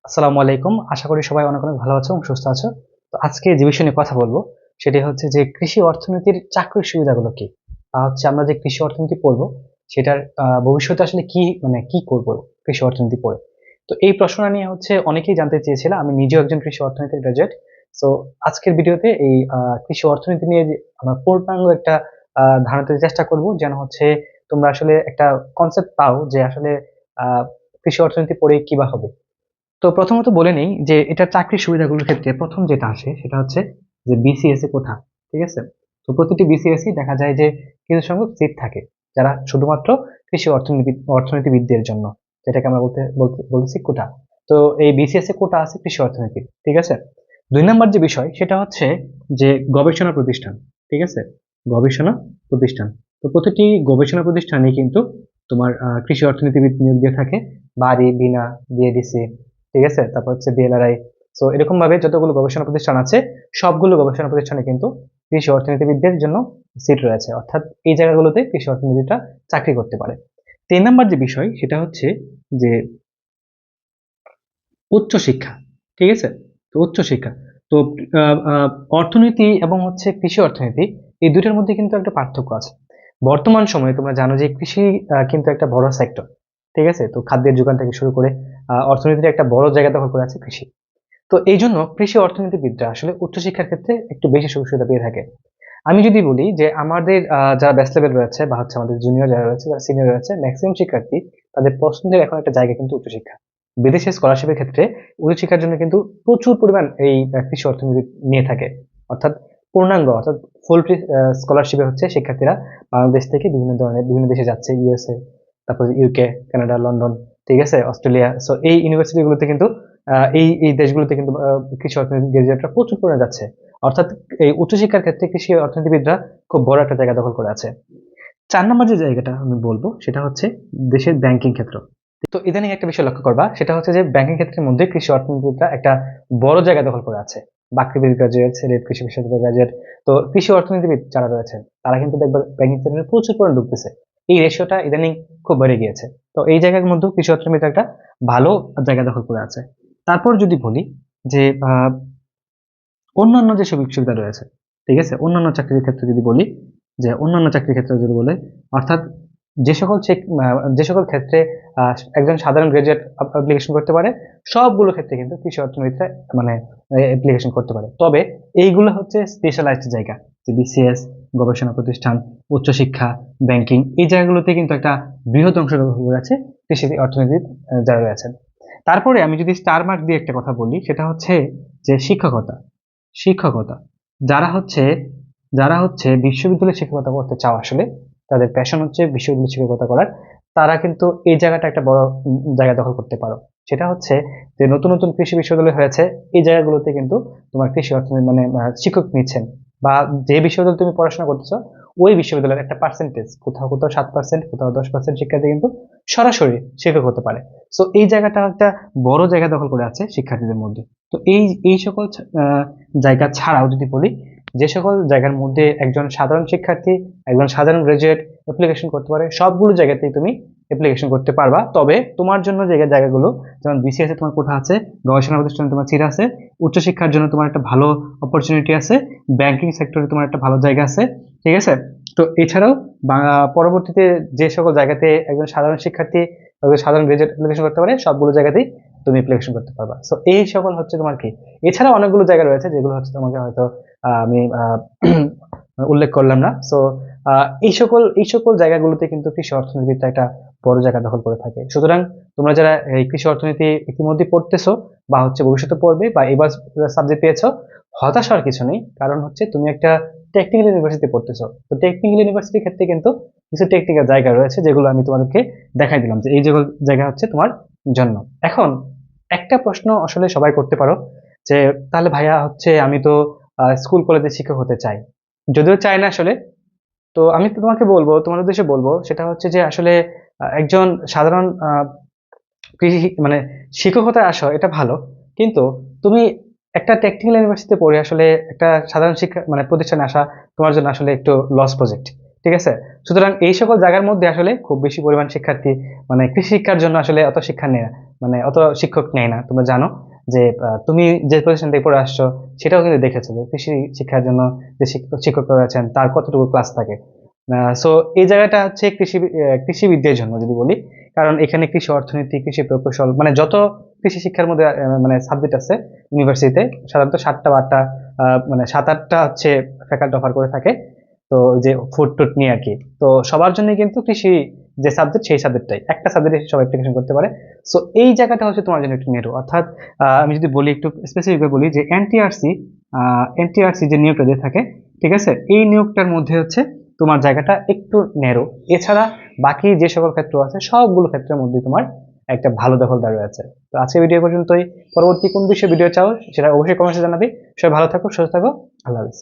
আসসালামু আলাইকুম। আশা করি সবাই অনেক অনেক ভালো আছো এবং সুস্থ আছো। তো আজকে যে বিষয় নিয়ে কথা বলবো সেটি হচ্ছে যে কৃষি অর্থনীতির চাকরির সুবিধাগুলো কি? হচ্ছে আমরা যে কৃষি অর্থনীতি পড়বো সেটার ভবিষ্যতে আসলে কি কি করব কৃষি অর্থনীতি পড়ে? তো এই প্রশ্নটা নিয়ে হচ্ছে অনেকেই জানতে চেয়েছিল। আমি নিজেও একজন কৃষি অর্থনীতির গ্রাজুয়েট। সো আজকের ভিডিওতে এই কৃষি অর্থনীতি নিয়ে যে আমরা পূর্ণাঙ্গ একটা ধারণা দিতে চেষ্টা করব যেন হচ্ছে তোমরা আসলে একটা কনসেপ্ট পাও যে আসলে আহ কৃষি অর্থনীতি পড়ে কি বা হবে। তো প্রথমত বলে নেই যে এটা চাকরির সুবিধাগুলোর ক্ষেত্রে প্রথম যেটা আসে সেটা হচ্ছে যে বিসিএস এ কোঠা। ঠিক আছে? তো প্রতিটি বিসিএস দেখা যায় যে কিছু সংখ্যক সিট থাকে যারা শুধুমাত্র কৃষি অর্থনীতিবিদদের জন্য, যেটাকে আমরা বলতেছি কোটা। তো এই বিসিএস এ কোটা আছে কৃষি অর্থনীতি। ঠিক আছে? 2 নম্বর যে বিষয় সেটা হচ্ছে যে গবেষণা প্রতিষ্ঠান। ঠিক আছে? গবেষণা প্রতিষ্ঠান। তো প্রতিটি গবেষণা প্রতিষ্ঠানে কিন্তু তোমার কৃষি অর্থনীতিবিদ নিয়োগ দিয়ে থাকে। বাড়ি, বিনা, বিএডিসি, ঠিক আছে, তারপর হচ্ছে বিএলআরআই। সো এরকম ভাবে যতগুলো গবেষণা প্রতিষ্ঠান আছে সবগুলো গবেষণা প্রতিষ্ঠানে কিন্তু কৃষি অর্থনীতিবিদদের জন্য সিট রয়েছে, অর্থাৎ এই জায়গাগুলোতে কৃষি অর্থনীতিটা চাকরি করতে পারে। 3 নম্বর যে বিষয় সেটা হচ্ছে যে উচ্চশিক্ষা। ঠিক আছে? তো উচ্চশিক্ষা। তো অর্থনীতি এবং হচ্ছে কৃষি অর্থনীতি, এই দুইটার মধ্যে কিন্তু একটা পার্থক্য আছে। বর্তমান সময়ে তোমরা জানো যে কৃষি কিন্তু একটা বড় সেক্টর। ঠিক আছে? তো খাদ্যের যোগান থেকে শুরু করে অর্থনীতির একটা বড় জায়গা দখল করে আছে কৃষি। তো এই জন্য কৃষি অর্থনীতিবিদরা আসলে উচ্চশিক্ষার ক্ষেত্রে একটু বেশি সুযোগ সুবিধা পেয়ে থাকে। আমি যদি বলি যে আমাদের যারা ব্যাচ লেভেল রয়েছে বা হচ্ছে আমাদের জুনিয়র যারা রয়েছে, যারা সিনিয়র রয়েছে, ম্যাক্সিমাম শিক্ষার্থী তাদের পছন্দের এখন একটা জায়গা কিন্তু উচ্চশিক্ষা। বিদেশে স্কলারশিপের ক্ষেত্রে উচ্চশিক্ষার জন্য কিন্তু প্রচুর পরিমাণ এই কৃষি অর্থনীতি নিয়ে থাকে। অর্থাৎ পূর্ণাঙ্গ, অর্থাৎ ফুল স্কলারশিপে হচ্ছে শিক্ষার্থীরা বাংলাদেশ থেকে বিভিন্ন দেশে যাচ্ছে, ইউএসএ, তারপর ইউকে, কানাডা, লন্ডন, ঠিক আছে, অস্ট্রেলিয়া। সো এই ইউনিভার্সিটি গুলোতে কিন্তু এই এই দেশগুলোতে কিন্তু কৃষি অর্থনীতি গ্রাজুয়েটরা প্রচুর পরিমাণে যাচ্ছে। অর্থাৎ এই উচ্চশিক্ষার ক্ষেত্রে কৃষি অর্থনীতিবিদরা খুব বড় একটা জায়গা দখল করে আছে। 4 নম্বর যে জায়গাটা আমি বলবো সেটা হচ্ছে দেশের ব্যাংকিং ক্ষেত্র। তো ইদানিং একটা বিষয় লক্ষ্য করবা, সেটা হচ্ছে যে ব্যাংকিং ক্ষেত্রের মধ্যে কৃষি অর্থনীতিবিদরা একটা বড় জায়গা দখল করে আছে। বাকৃবির গ্রাজুয়েট, সিলেট কৃষি বিশ্ববিদ্যালয়ের গ্রাজুয়েট। তো কৃষি অর্থনীতিবিদ যারা রয়েছেন তারা কিন্তু দেখবে ব্যাংকিং সেক্টরে প্রচুর পরিমাণে ঢুকতেছে। এই রেশিওটা ইদানিং খুব বেড়ে গিয়েছে। তো এই জায়গার মধ্যে কৃষি অর্থনীতি একটা ভালো জায়গা দখল করে আছে। তারপর যদি বলি যে অন্যান্য যে সুযোগ সুবিধা রয়েছে, ঠিক আছে, অন্যান্য চাকরির ক্ষেত্রে যদি বলি, যে অন্যান্য চাকরির ক্ষেত্রে যদি বলে, অর্থাৎ যে সকল ক্ষেত্রে একজন সাধারণ গ্রাজুয়েট অ্যাপ্লিকেশন করতে পারে, সবগুলো ক্ষেত্রে কিন্তু কৃষি অর্থনীতিতে মানে অ্যাপ্লিকেশন করতে পারে। তবে এইগুলো হচ্ছে স্পেশালাইজড জায়গা, যে বিসিএস, গবেষণা প্রতিষ্ঠান, উচ্চশিক্ষা, ব্যাংকিং, এই জায়গাগুলোতে কিন্তু একটা বৃহৎ অংশ রয়েছে কৃষি অর্থনীতির যারা রয়েছেন। তারপরে আমি যদি স্টার মার্ক দিয়ে একটা কথা বলি সেটা হচ্ছে যে শিক্ষকতা। শিক্ষকতা যারা হচ্ছে যারা হচ্ছে বিশ্ববিদ্যালয়ে শিক্ষকতা করতে চাও, আসলে তাদের প্যাশন হচ্ছে বিশ্ববিদ্যালয়ে শিক্ষকতা করার, তারা কিন্তু এই জায়গাটা একটা বড় জায়গা দখল করতে পারো। সেটা হচ্ছে যে নতুন নতুন কৃষি বিশ্ববিদ্যালয় হয়েছে, এই জায়গাগুলোতে কিন্তু তোমার কৃষি অর্থনীতি শিক্ষক নিচ্ছেন, বা যে বিশ্ববিদ্যালয়ে তুমি পড়াশোনা করতেছো ওই বিশ্ববিদ্যালয়ের একটা পার্সেন্টেজ, কোথাও কোথাও 7%, কোথাও 10% শিক্ষার্থী কিন্তু সরাসরি শিক্ষক হতে পারে। সো এই জায়গাটা একটা বড় জায়গা দখল করে আছে শিক্ষার্থীদের মধ্যে। তো এই এই সকল জায়গা ছাড়াও যদি বলি, যে সকল জায়গার মধ্যে একজন সাধারণ শিক্ষার্থী, একজন সাধারণ গ্রাজুয়েট অ্যাপ্লিকেশন করতে পারে, সবগুলো জায়গাতেই তুমি অ্যাপ্লিকেশন করতে পারবা। তবে তোমার জন্য জায়গাগুলো, যেমন বিসিএস এ তোমার কোঠা আছে, গবেষণা প্রতিষ্ঠানে তোমার সিট আছে, উচ্চশিক্ষার জন্য তোমার একটা ভালো অপরচুনিটি আছে, ব্যাংকিং সেক্টরে তোমার একটা ভালো জায়গা আছে, ঠিক আছে। তো এছাড়াও পরবর্তীতে যে সকল জায়গাতে একজন সাধারণ শিক্ষার্থী, একজন সাধারণ গ্রাজুয়েট অ্যাপ্লিকেশন করতে পারে, সবগুলো জায়গাতেই তুমি অ্যাপ্লিকেশন করতে পারবা। সো এই সকল হচ্ছে তোমার কি। এছাড়া অনেকগুলো জায়গা রয়েছে যেগুলো হচ্ছে তোমাকে হয়তো আমি উল্লেখ করলাম না। সো এই সকল জায়গাগুলোতে কিন্তু কৃষি অর্থনীতিটা একটা বড় জায়গা দখল করে থাকে। সুতরাং তোমরা যারা এই কৃষি অর্থনীতি ইতিমধ্যে পড়তেছো বা হচ্ছে ভবিষ্যতে পড়বে বা এবার সাবজেক্ট পেয়েছো, হতাশ হওয়ার কিছু নেই। কারণ হচ্ছে তুমি একটা টেকনিক্যাল ইউনিভার্সিটি পড়তেছো। তো টেকনিক্যাল ইউনিভার্সিটির ক্ষেত্রে কিন্তু কিছু টেকনিক্যাল জায়গা রয়েছে যেগুলো আমি তোমাদেরকে দেখাই দিলাম যে এই যেগুলো জায়গা হচ্ছে তোমার জন্য। এখন একটা প্রশ্ন আসলে সবাই করতে পারো যে তাহলে ভাইয়া হচ্ছে আমি তো স্কুল কলেজে শিক্ষক হতে চাই, যদিও চাই না আসলে। তো আমি তো তোমাকে বলবো, তোমাদের উদ্দেশ্যে বলবো সেটা হচ্ছে যে আসলে একজন সাধারণ কৃষি শিক্ষকতায় আসো, এটা ভালো। কিন্তু তুমি একটা টেকনিক্যাল ইউনিভার্সিটিতে পড়ে আসলে একটা সাধারণ শিক্ষা প্রতিষ্ঠানে আসা তোমার জন্য আসলে একটু লস প্রজেক্ট। ঠিক আছে। সুতরাং এই সকল জায়গার মধ্যে আসলে খুব বেশি পরিমাণ শিক্ষার্থী মানে কৃষি শিক্ষার জন্য আসলে অত শিক্ষা নেয় না, মানে অত শিক্ষক নেয় না। তোমরা জানো যে তুমি যে প্রতিষ্ঠান থেকে পড়ে আসছো সেটাও কিন্তু দেখেছো যে কৃষি শিক্ষার জন্য যে শিক্ষকরা রয়েছেন তার কতটুকু ক্লাস থাকে। সো এই জায়গাটা হচ্ছে কৃষিবিদদের জন্য যদি বলি, কারণ এখানে কৃষি অর্থনীতি, কৃষি প্রকৌশল, মানে যত কৃষি শিক্ষার মধ্যে মানে সাবজেক্ট আছে ইউনিভার্সিটিতে, সাধারণত 7টা বা 8টা মানে 7-8টা হচ্ছে ফ্যাকাল্টি অফার করে থাকে। তো যে ফুড টুড নিয়ে আর কি, তো সবার জন্য কিন্তু কৃষি যে সাবজেক্ট সেই সাবজেক্টটাই একটা সাবজেক্টে সব অ্যাপ্লিকেশন করতে পারে। সো এই জায়গাটা হচ্ছে তোমার জন্য একটু নেরো, অর্থাৎ আমি যদি বলি একটু স্পেসিফিক বলি যে এনটিআরসি যে নিয়োগটা দিয়ে থাকে, ঠিক আছে, এই নিয়োগটার মধ্যে হচ্ছে তোমার জায়গাটা একটু নেরো। এছাড়া বাকি যে সকল ক্ষেত্র আছে সবগুলো ক্ষেত্রের মধ্যে তোমার একটা ভালো দখলদার রয়েছে। তো আজকে ভিডিও পর্যন্তই। পরবর্তী কোন বিষয়ে ভিডিও চাও সেটা অবশ্যই কমেন্টে জানাবি। সবাই ভালো থাকো, সুস্থ থাকো। আল্লাহ হাফেজ।